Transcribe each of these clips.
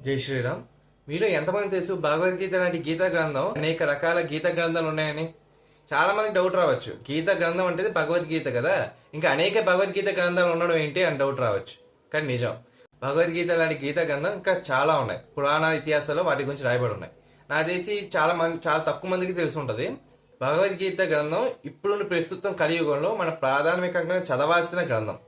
జై శ్రీరామ్. మీలో ఎంతమంది తెలుసు భగవద్గీత లాంటి గీతా గ్రంథం అనేక రకాల గీతా గ్రంథాలు ఉన్నాయని? చాలా మందికి డౌట్ రావచ్చు. గీతా గ్రంథం అంటే భగవద్గీత కదా, ఇంకా అనేక భగవద్గీత గ్రంథాలు ఉండడం ఏంటి అని డౌట్ రావచ్చు. కానీ నిజం, భగవద్గీత లాంటి గీతా గ్రంథం ఇంకా చాలా ఉన్నాయి. పురాణ ఇతిహాసాల్లో వాటి గురించి రాయబడి ఉన్నాయి. నాకు తెలిసి చాలా తక్కువ మందికి తెలిసి ఉంటది. భగవద్గీత గ్రంథం ఇప్పుడు ప్రస్తుతం కలియుగంలో మన ప్రాథమికంగా చదవాల్సిన గ్రంథం.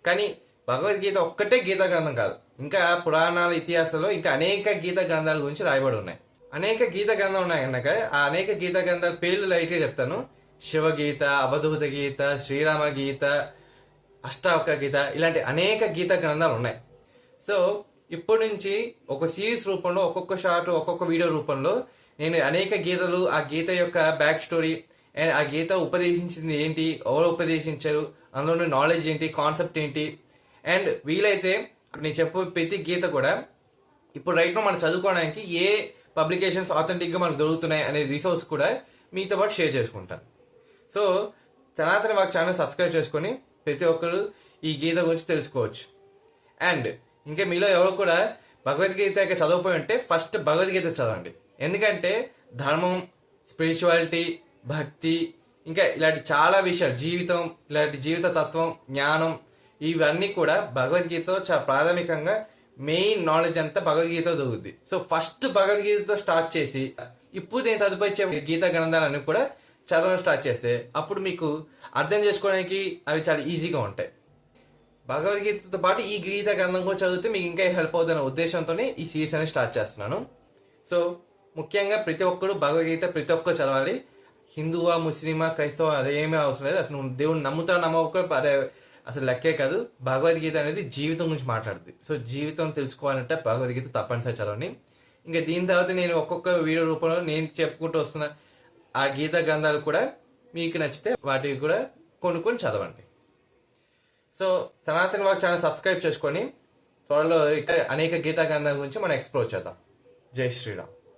కానీ భగవద్గీత ఒక్కటే గీతా గ్రంథం కాదు, ఇంకా పురాణాల ఇతిహాసాల్లో ఇంకా అనేక గీత గ్రంథాల గురించి రాయబడి ఉన్నాయి. అనేక గీత గ్రంథాలు ఉన్నాయి కనుక ఆ అనేక గీత గ్రంథాల పేర్లు లైట్ గా చెప్తాను. శివగీత, అవధూత గీత, శ్రీరామ గీత, అష్టావక గీత, ఇలాంటి అనేక గీత గ్రంథాలు ఉన్నాయి. సో ఇప్పటి నుంచి ఒక సిరీస్ రూపంలో ఒక్కొక్క షార్ట్, ఒక్కొక్క వీడియో రూపంలో నేను అనేక గీతలు, ఆ గీత యొక్క బ్యాక్ స్టోరీ అండ్ ఆ గీత ఉపదేశించింది ఏంటి, ఎవరు ఉపదేశించారు, అందులో నాలెడ్జ్ ఏంటి, కాన్సెప్ట్ ఏంటి, అండ్ వీలైతే నేను చెప్పే ప్రతి గీత కూడా ఇప్పుడు రైట్ మనం చదువుకోవడానికి ఏ పబ్లికేషన్స్ ఆథెంటిక్ గా మనకు దొరుకుతున్నాయి అనే రిసోర్స్ కూడా మీతో పాటు షేర్ చేసుకుంటాను. సో సనాతన వాక్ ఛానల్ సబ్స్క్రైబ్ చేసుకొని ప్రతి ఒక్కరు ఈ గీత గురించి తెలుసుకోవచ్చు. అండ్ ఇంకా మీలో ఎవరు కూడా భగవద్గీత చదవకపోయి ఉంటే ఫస్ట్ భగవద్గీత చదవండి. ఎందుకంటే ధర్మం, స్పిరిచువాలిటీ, భక్తి, ఇంకా ఇలాంటి చాలా విషయాలు, జీవితం, ఇలాంటి జీవిత తత్వం, జ్ఞానం, ఇవన్నీ కూడా భగవద్గీతలో చాలా ప్రాథమికంగా మెయిన్ నాలెడ్జ్ అంతా భగవద్గీత దొరుకుద్ది. సో ఫస్ట్ భగవద్గీతతో స్టార్ట్ చేసి ఇప్పుడు నేను తదుపరి గీతా గ్రంథాలన్నీ కూడా చదవడం స్టార్ట్ చేస్తే అప్పుడు మీకు అర్థం చేసుకోవడానికి అవి చాలా ఈజీగా ఉంటాయి. భగవద్గీతతో పాటు ఈ గీతా గ్రంథం కూడా చదివితే మీకు ఇంకా హెల్ప్ అవుతున్న ఉద్దేశంతోనే ఈ సిరీస్ అనేది స్టార్ట్ చేస్తున్నాను. సో ముఖ్యంగా ప్రతి ఒక్కరు భగవద్గీత ప్రతి ఒక్కరు చదవాలి. హిందువా, ముస్లిమా, క్రైస్తవ అదేమీ అవసరం లేదు. అసలు దేవుడు నమ్ముతా నమ్మక అదే అసలు లెక్కే కాదు. భగవద్గీత అనేది జీవితం గురించి మాట్లాడుతుంది. సో జీవితం తెలుసుకోవాలంటే భగవద్గీత తప్పనిసరి చదవండి. ఇంకా దీని తర్వాత నేను ఒక్కొక్క వీడియో రూపంలో నేను చెప్పుకుంటూ వస్తున్న ఆ గీతా గ్రంథాలు కూడా మీకు నచ్చితే వాటికి కూడా కొనుక్కొని చదవండి. సో సనాతన వాక్ ఛానల్ సబ్స్క్రైబ్ చేసుకొని త్వరలో అనేక గీతా గ్రంథాల గురించి మనం ఎక్స్ప్లోర్ చేద్దాం. జై శ్రీరామ్.